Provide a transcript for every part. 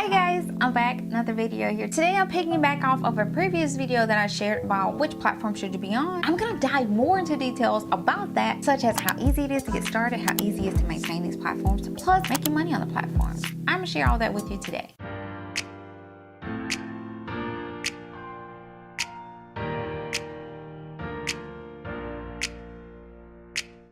Hi guys, I'm back, another video here. Today I'm picking back off of a previous video that I shared about which platform should you be on. I'm gonna dive more into details about that, such as how easy it is to get started, how easy it is to maintain these platforms, plus making money on the platforms. I'm gonna share all that with you today.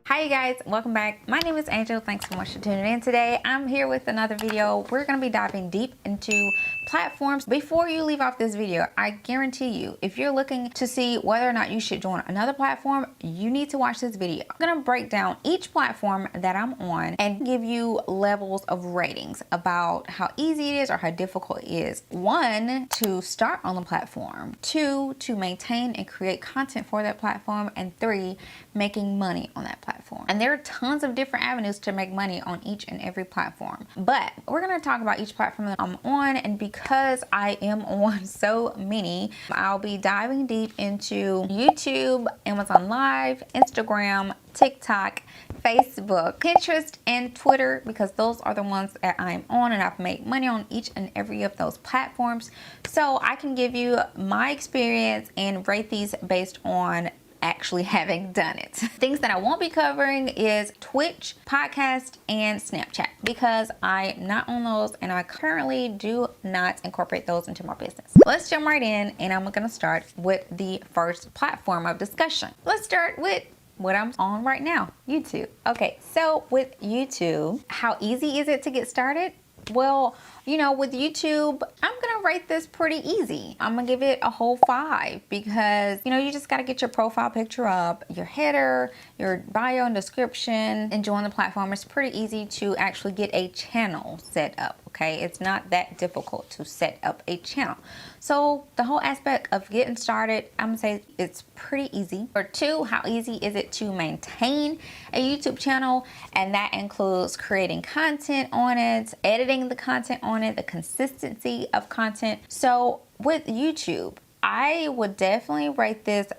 Hi you guys, welcome back. My name is Angel. Thanks so much for tuning in today. I'm here with another video. We're going to be diving deep into platforms. Before you leave off this video, I guarantee you, if you're looking to see whether or not you should join another platform, you need to watch this video. I'm going to break down each platform that I'm on and give you levels of ratings about how easy it is or how difficult it is. 1, to start on the platform. 2, to maintain and create content for that platform. And 3, making money on that platform. And there are tons of different avenues to make money on each and every platform. But we're going to talk about each platform that I'm on, and because I am on so many, I'll be diving deep into YouTube, Amazon Live, Instagram, TikTok, Facebook, Pinterest, and Twitter, because those are the ones that I'm on, and I've made money on each and every of those platforms. So I can give you my experience and rate these based on actually having done it. Things that I won't be covering is Twitch, podcast, and Snapchat, because I'm not on those and I currently do not incorporate those into my business. Let's jump right in, and I'm gonna start with the first platform of discussion. Let's start with what I'm on right now, YouTube. Okay, so with YouTube, how easy is it to get started? Well, you know, with YouTube, I'm gonna rate this pretty easy. I'm gonna give it a whole 5 because, you know, you just gotta get your profile picture up, your header, your bio and description, and join the platform. It's pretty easy to actually get a channel set up, okay? It's not that difficult to set up a channel. So the whole aspect of getting started, I'm gonna say it's pretty easy. For 2, how easy is it to maintain a YouTube channel? And that includes creating content on it, editing the content on it, the consistency of content. So with YouTube, I would definitely rate this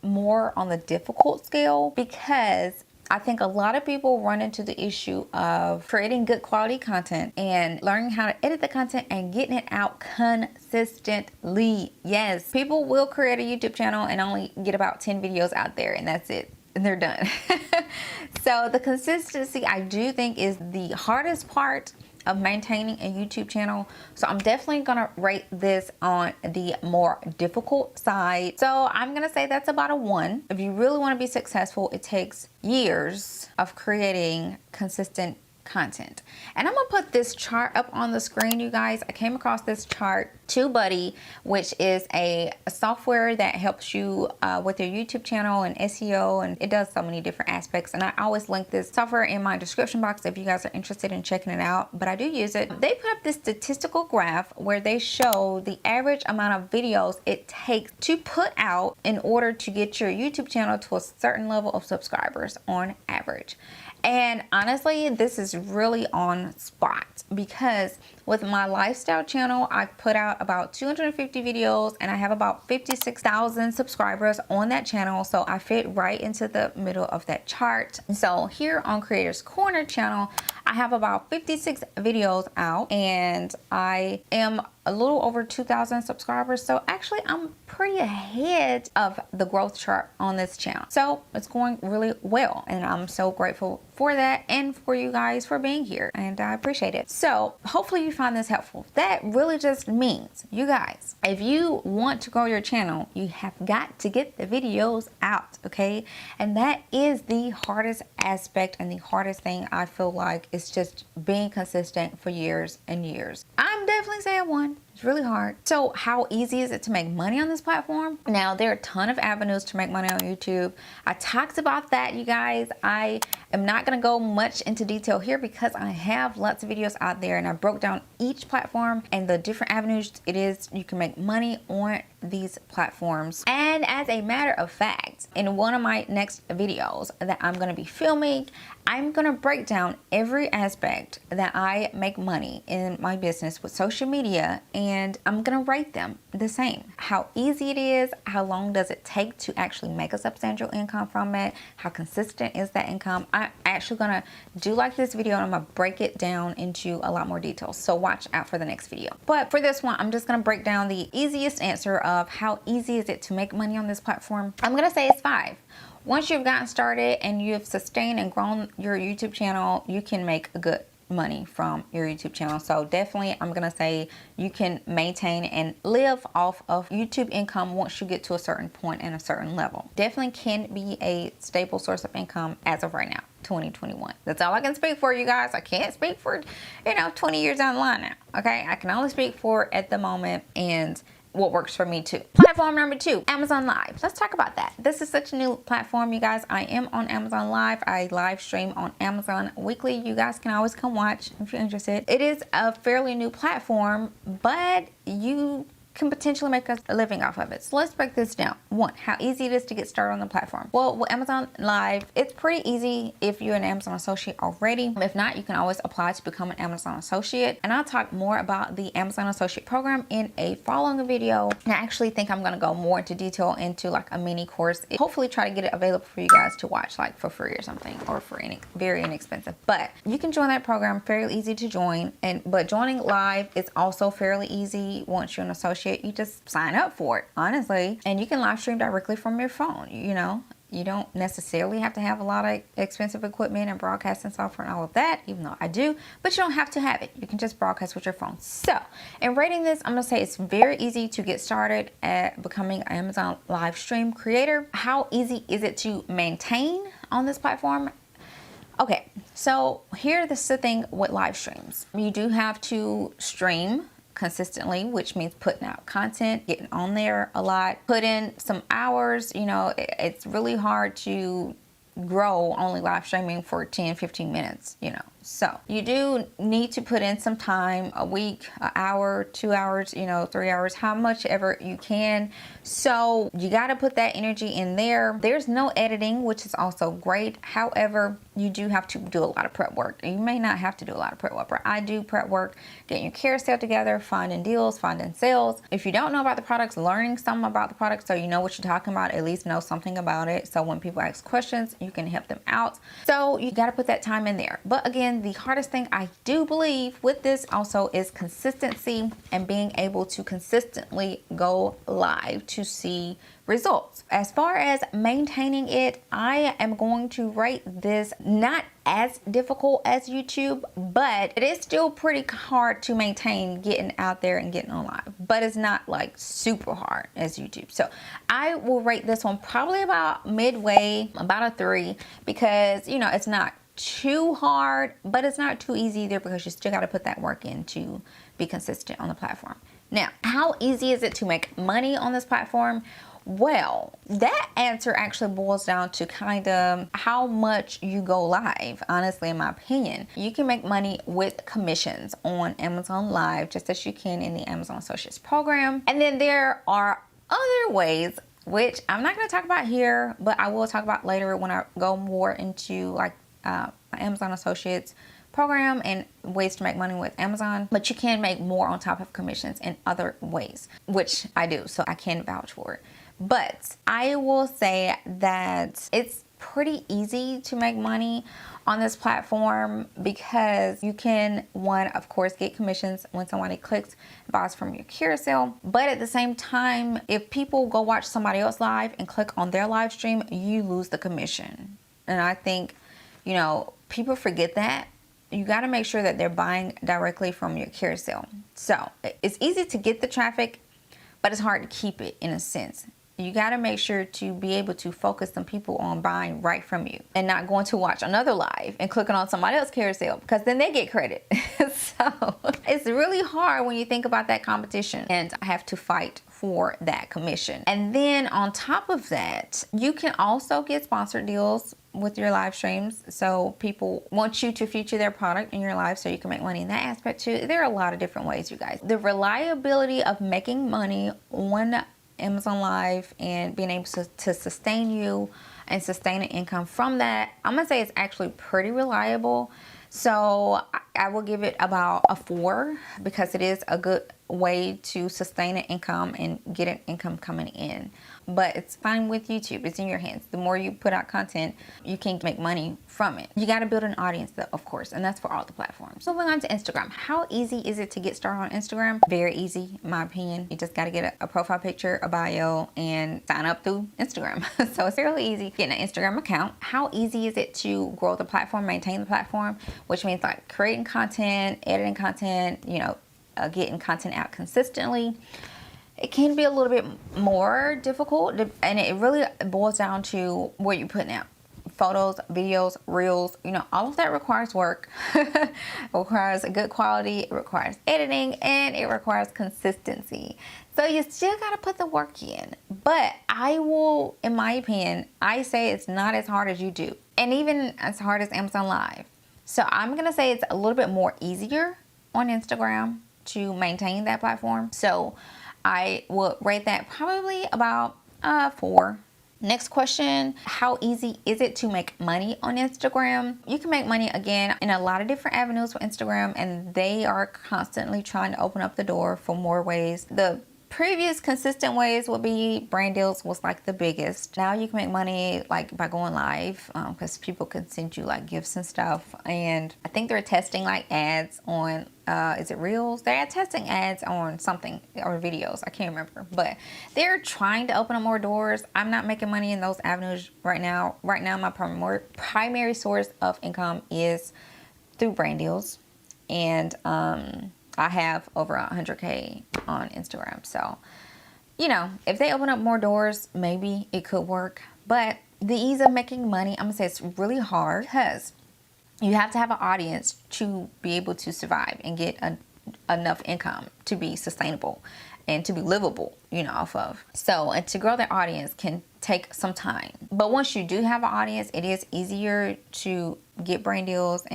more on the difficult scale, because I think a lot of people run into the issue of creating good quality content and learning how to edit the content and getting it out consistently. Yes, people will create a YouTube channel and only get about 10 videos out there, and that's it. And they're done. So the consistency, I do think, is the hardest part of maintaining a YouTube channel. So I'm definitely gonna rate this on the more difficult side. So I'm gonna say that's about a 1. If you really want to be successful, it takes years of creating consistent content. And I'm gonna put this chart up on the screen, you guys. I came across this chart TubeBuddy, which is a software that helps you with your YouTube channel and SEO, and it does so many different aspects. And I always link this software in my description box if you guys are interested in checking it out, but I do use it. They put up this statistical graph where they show the average amount of videos it takes to put out in order to get your YouTube channel to a certain level of subscribers on average. And honestly, this is really on spot, because with my lifestyle channel, I put out about 250 videos and I have about 56,000 subscribers on that channel. So I fit right into the middle of that chart. So here on Creators Corner channel, I have about 56 videos out and I am a little over 2,000 subscribers. So actually I'm pretty ahead of the growth chart on this channel. So it's going really well, and I'm so grateful for that and for you guys for being here, and I appreciate it. So hopefully you find this helpful. That really just means, you guys, if you want to grow your channel, you have got to get the videos out, okay? And that is the hardest aspect and the hardest thing. I feel like it's just being consistent for years and years. I'm definitely saying 1. It's really hard. So how easy is it to make money on this platform? Now, there are a ton of avenues to make money on YouTube. I talked about that, you guys. I am not going to go much into detail here because I have lots of videos out there, and I broke down each platform and the different avenues it is you can make money on these platforms. And as a matter of fact, in one of my next videos that I'm going to be filming, I'm going to break down every aspect that I make money in my business with social media and I'm gonna rate them the same. How easy it is, how long does it take to actually make a substantial income from it, how consistent is that income. I'm actually gonna do like this video and I'm gonna break it down into a lot more details, so watch out for the next video. But for this one, I'm just gonna break down the easiest answer of how easy is it to make money on this platform. I'm gonna say it's 5. Once you've gotten started and you've sustained and grown your YouTube channel, you can make a good money from your YouTube channel. So definitely I'm gonna say you can maintain and live off of YouTube income once you get to a certain point and a certain level. Definitely can be a stable source of income as of right now, 2021. That's all I can speak for, you guys. I can't speak for 20 years down the line now. Okay, I can only speak for at the moment and what works for me too. Platform number 2, Amazon Live. Let's talk about that. This is such a new platform, you guys. I am on Amazon Live. I live stream on Amazon weekly. You guys can always come watch if you're interested. It is a fairly new platform, but you can potentially make a living off of it. So let's break this down. 1, how easy it is to get started on the platform. Well, with Amazon Live, it's pretty easy if you're an Amazon associate already. If not, you can always apply to become an Amazon associate. And I'll talk more about the Amazon associate program in a following video. And I actually think I'm gonna go more into detail into like a mini course. Hopefully try to get it available for you guys to watch like for free or something, or for very inexpensive. But you can join that program, fairly easy to join. But joining Live is also fairly easy once you're an associate. You just sign up for it, honestly, and you can live stream directly from your phone. You don't necessarily have to have a lot of expensive equipment and broadcasting software and all of that, even though I do, but you don't have to have it. You can just broadcast with your phone. So in rating this, I'm gonna say it's very easy to get started at becoming an Amazon live stream creator. How easy is it to maintain on this platform? Okay, so here's the thing with live streams. You do have to stream consistently, which means putting out content, getting on there a lot, put in some hours. It's really hard to grow only live streaming for 10-15 minutes, so you do need to put in some time, a week, an hour, 2 hours, 3 hours, how much ever you can. So you got to put that energy in there. There's no editing, which is also great. However, you do have to do a lot of prep work. You may not have to do a lot of prep work, but I do prep work, getting your carousel together, finding deals, finding sales. If you don't know about the products, learning something about the products so you know what you're talking about, at least know something about it. So when people ask questions, you can help them out. So you got to put that time in there. But again, the hardest thing I do believe with this also is consistency and being able to consistently go live to see results. As far as maintaining it, I am going to rate this not as difficult as YouTube, but it is still pretty hard to maintain getting out there and getting on live, but it's not like super hard as YouTube. So I will rate this one probably about midway, about a 3, because it's not too hard, but it's not too easy either, because you still got to put that work in to be consistent on the platform. Now, how easy is it to make money on this platform? Well, that answer actually boils down to kind of how much you go live. Honestly, in my opinion, you can make money with commissions on Amazon Live, just as you can in the Amazon Associates program. And then there are other ways, which I'm not going to talk about here, but I will talk about later when I go more into like Amazon Associates program and ways to make money with Amazon. But you can make more on top of commissions in other ways, which I do, so I can vouch for it. But I will say that it's pretty easy to make money on this platform, because you can, one, of course, get commissions when somebody clicks and buys from your carousel. But at the same time, if people go watch somebody else live and click on their live stream, you lose the commission. And I think, people forget that. You got to make sure that they're buying directly from your carousel. So it's easy to get the traffic, but it's hard to keep it in a sense. You got to make sure to be able to focus some people on buying right from you and not going to watch another live and clicking on somebody else's carousel, because then they get credit. So it's really hard when you think about that competition and have to fight for that commission. And then on top of that, you can also get sponsored deals with your live streams. So people want you to feature their product in your live so you can make money in that aspect too. There are a lot of different ways, you guys. The reliability of making money on Amazon Live and being able to sustain you and sustain an income from that, I'm gonna say it's actually pretty reliable. So I will give it about a 4 because it is a good way to sustain an income and get an income coming in. But it's fine with YouTube. It's in your hands. The more you put out content, you can make money from it. You got to build an audience though, of course, and that's for all the platforms. Moving on to Instagram. How easy is it to get started on Instagram? Very easy, in my opinion. You just got to get a profile picture, a bio, and sign up through Instagram. So it's fairly easy getting an Instagram account. How easy is it to grow the platform, maintain the platform, which means like creating content, editing content, you know, getting content out consistently. It can be a little bit more difficult, and it really boils down to what you're putting out. Photos, videos, reels, you know, all of that requires work. It requires a good quality, it requires editing, and it requires consistency. So you still got to put the work in. But I will, in my opinion, I say it's not as hard as YouTube, and even as hard as Amazon Live. So I'm going to say it's a little bit more easier on Instagram to maintain that platform. So I will rate that probably about 4. Next question, how easy is it to make money on Instagram? You can make money again in a lot of different avenues for Instagram, and they are constantly trying to open up the door for more ways. The previous consistent ways would be brand deals was like the biggest. Now you can make money like by going live because people can send you like gifts and stuff. And I think they're testing like ads on is it Reels? They're testing ads on something or videos. I can't remember, but they're trying to open up more doors. I'm not making money in those avenues right now. Right now, my primary source of income is through brand deals, and I have over 100K on Instagram. So, you know, if they open up more doors, maybe it could work. But the ease of making money, I'm gonna say it's really hard because you have to have an audience to be able to survive and get enough income to be sustainable and to be livable, you know, off of. So, and to grow that audience can take some time. But once you do have an audience, it is easier to get brand deals.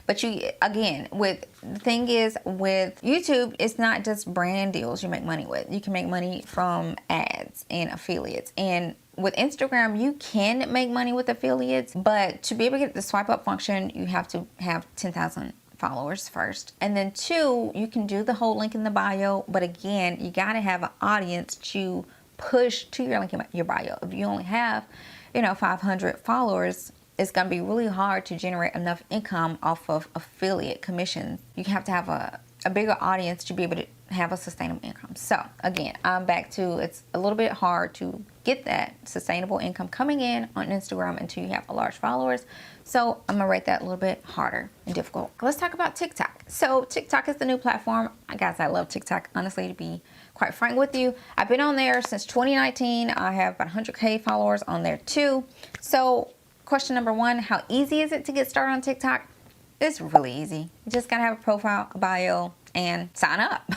But you, again, the thing is with YouTube, it's not just brand deals you make money with. You can make money from ads and affiliates. And with Instagram, you can make money with affiliates, but to be able to get the swipe up function, you have to have 10,000 followers first. And then 2, you can do the whole link in the bio, but again, you got to have an audience to push to your link in your bio. If you only have, you know, 500 followers, it's going to be really hard to generate enough income off of affiliate commissions. You have to have a bigger audience to be able to have a sustainable income. So again, I'm back to it's a little bit hard to get that sustainable income coming in on Instagram until you have a large followers. So I'm gonna rate that a little bit harder and difficult. Let's talk about TikTok. So TikTok is the new platform. Guys, I love TikTok, honestly, to be quite frank with you. I've been on there since 2019. I have about 100K followers on there too. So question number 1, how easy is it to get started on TikTok? It's really easy. You just gotta have a profile, a bio, and sign up.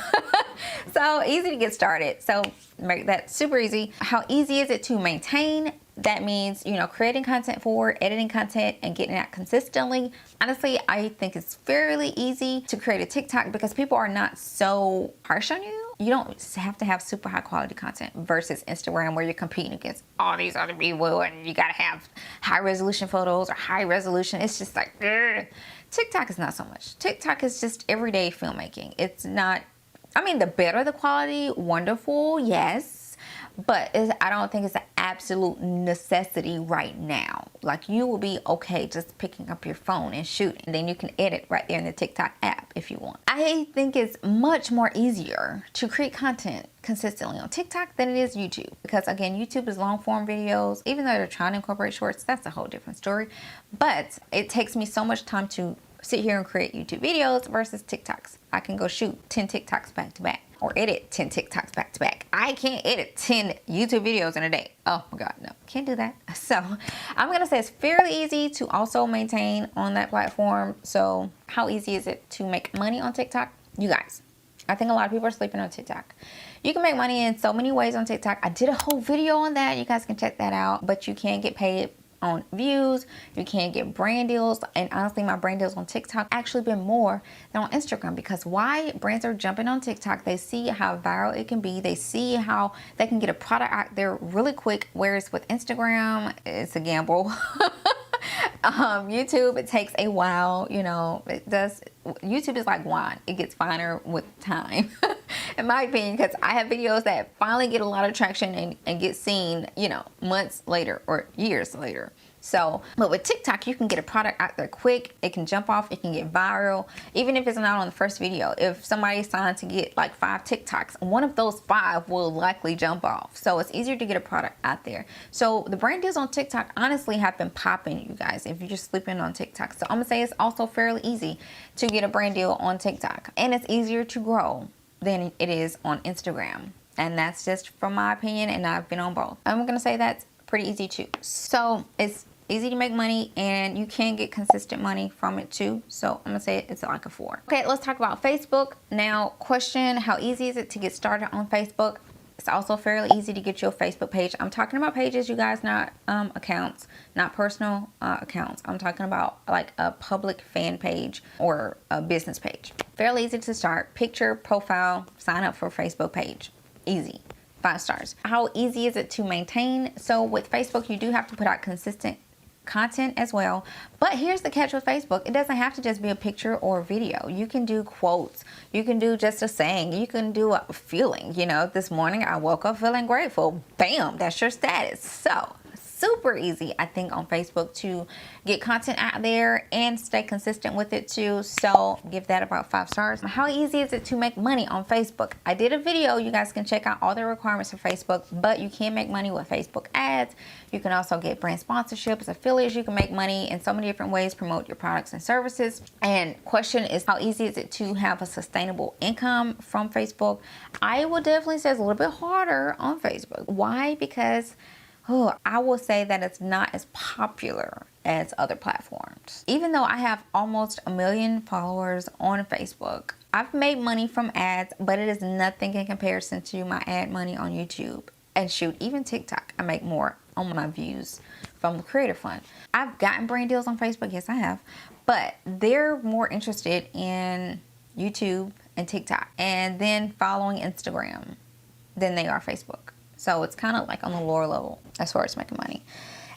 So easy to get started. So make that super easy. How easy is it to maintain? That means, you know, creating content for, editing content, and getting it out consistently. Honestly, I think it's fairly easy to create a TikTok because people are not so harsh on you. You don't have to have super high quality content versus Instagram where you're competing against all these other people and you gotta have high resolution photos or high resolution. It's just like, ugh. TikTok is not so much. TikTok is just everyday filmmaking. It's not, I mean, the better the quality, wonderful, yes. But I don't think it's an absolute necessity right now. Like, you will be okay just picking up your phone and shooting. And then you can edit right there in the TikTok app if you want. I think it's much more easier to create content consistently on TikTok than it is YouTube. Because again, YouTube is long form videos. Even though they're trying to incorporate shorts, that's a whole different story. But it takes me so much time to sit here and create YouTube videos versus TikToks. I can go shoot 10 TikToks back to back or edit 10 TikToks back to back. I can't edit 10 YouTube videos in a day. Oh my God, no, can't do that. So I'm gonna say it's fairly easy to also maintain on that platform. So how easy is it to make money on TikTok? You guys, I think a lot of people are sleeping on TikTok. You can make money in so many ways on TikTok. I did a whole video on that. You guys can check that out, but you can get paid on views. You can get brand deals, and honestly my brand deals on TikTok actually been more than on Instagram, because why brands are jumping on TikTok, they see how viral it can be, they see how they can get a product out there really quick, whereas with Instagram it's a gamble. YouTube, it takes a while, you know, it does YouTube is like wine. It gets finer with time, in my opinion, because I have videos that finally get a lot of traction and get seen, you know, months later or years later. So, but with TikTok, you can get a product out there quick. It can jump off. It can get viral. Even if it's not on the first video, if somebody's signed to get like 5 TikToks, one of those 5 will likely jump off. So it's easier to get a product out there. So the brand deals on TikTok honestly have been popping, you guys, if you're just sleeping on TikTok. So I'm gonna say it's also fairly easy to get a brand deal on TikTok, and it's easier to grow than it is on Instagram. And that's just from my opinion, and I've been on both. I'm gonna say that's pretty easy too. So it's easy to make money, and you can get consistent money from it too. So I'm gonna say it's like a 4. Okay, let's talk about Facebook. Now, question, how easy is it to get started on Facebook? It's also fairly easy to get your Facebook page. I'm talking about pages, you guys, not accounts, not personal accounts. I'm talking about like a public fan page or a business page. Fairly easy to start. Picture, profile, sign up for a Facebook page. Easy. 5 stars. How easy is it to maintain? So with Facebook, you do have to put out consistent content as well. But here's the catch with Facebook. It doesn't have to just be a picture or a video. You can do quotes. You can do just a saying. You can do a feeling. You know, this morning I woke up feeling grateful. Bam, that's your status. So super easy, I think, on Facebook to get content out there and stay consistent with it too. So give that about 5 stars. How easy is it to make money on Facebook? I did a video. You guys can check out all the requirements for Facebook, but you can make money with Facebook ads. You can also get brand sponsorships, affiliates. You can make money in so many different ways, promote your products and services. And question is, how easy is it to have a sustainable income from Facebook? I would definitely say it's a little bit harder on Facebook. Why? Because I will say that it's not as popular as other platforms. Even though I have almost 1 million followers on Facebook, I've made money from ads, but it is nothing in comparison to my ad money on YouTube. And shoot, even TikTok, I make more on my views from the Creator Fund. I've gotten brand deals on Facebook, yes I have, but they're more interested in YouTube and TikTok and then following Instagram than they are Facebook. So it's kind of like on the lower level as far as making money.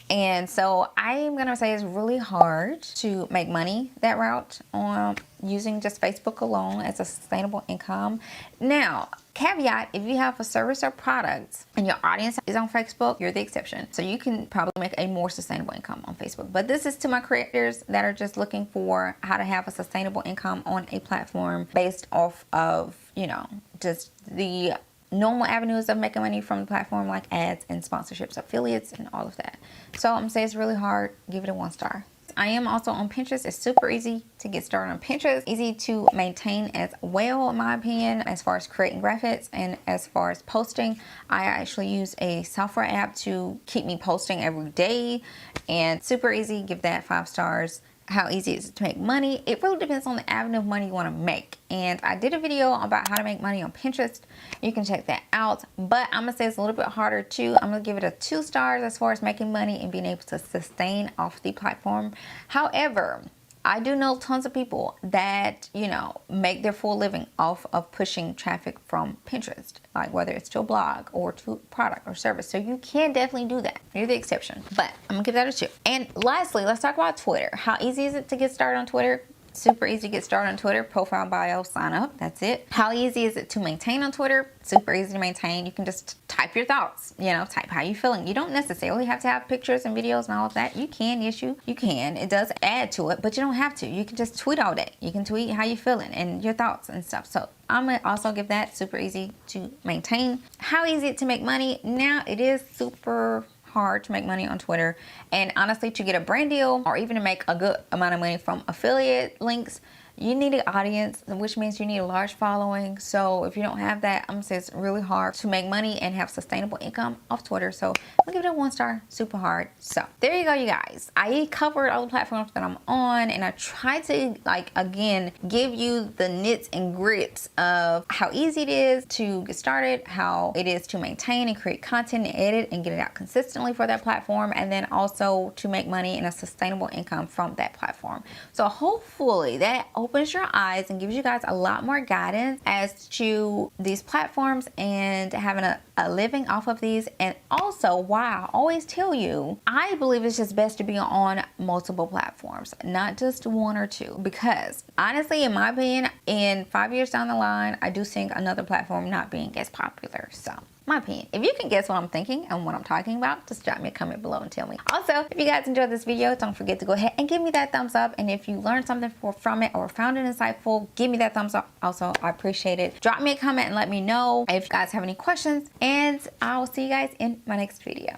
And so I am going to say it's really hard to make money that route on using just Facebook alone as a sustainable income. Now, caveat, if you have a service or product and your audience is on Facebook, you're the exception. So you can probably make a more sustainable income on Facebook. But this is to my creators that are just looking for how to have a sustainable income on a platform based off of, you know, just the normal avenues of making money from the platform, like ads and sponsorships, affiliates, and all of that. So I'm saying it's really hard. Give it a 1 star. I am also on Pinterest. It's super easy to get started on Pinterest. Easy to maintain as well, in my opinion, as far as creating graphics and as far as posting. I actually use a software app to keep me posting every day, and super easy. Give that 5 stars. How easy is it to make money? It really depends on the avenue of money you want to make. And I did a video about how to make money on Pinterest. You can check that out. But I'm going to say it's a little bit harder too. I'm going to give it a 2 stars as far as making money and being able to sustain off the platform. However, I do know tons of people that, you know, make their full living off of pushing traffic from Pinterest, like whether it's to a blog or to a product or service. So you can definitely do that. You're the exception, but I'm gonna give that a 2. And lastly, let's talk about Twitter. How easy is it to get started on Twitter? Super easy to get started on Twitter. Profile, bio, sign up. That's it. How easy is it to maintain on Twitter? Super easy to maintain. You can just type your thoughts, you know, type how you feeling. You don't necessarily have to have pictures and videos and all of that. You can, yes, you can. It does add to it, but you don't have to. You can just tweet all day. You can tweet how you feeling and your thoughts and stuff. So I'm gonna also give that super easy to maintain. How easy is it to make money? Now it is super hard to make money on Twitter, and honestly, to get a brand deal or even to make a good amount of money from affiliate links, you need an audience, which means you need a large following. So if you don't have that, I'm gonna say it's really hard to make money and have sustainable income off Twitter. So I'll give it a 1 star. Super hard. So there you go, you guys. I covered all the platforms that I'm on, and I tried to, like, again, give you the nits and grits of how easy it is to get started, how it is to maintain and create content and edit and get it out consistently for that platform, and then also to make money and a sustainable income from that platform. So hopefully that opens your eyes and gives you guys a lot more guidance as to these platforms and having a living off of these. And also, why I always tell you, I believe it's just best to be on multiple platforms, not just one or two, because honestly, in my opinion, in 5 years down the line, I do think another platform not being as popular. So my opinion. If you can guess what I'm thinking and what I'm talking about, just drop me a comment below and tell me. Also, if you guys enjoyed this video, don't forget to go ahead and give me that thumbs up. And if you learned something from it or found it insightful, give me that thumbs up. Also, I appreciate it. Drop me a comment and let me know if you guys have any questions. And I will see you guys in my next video.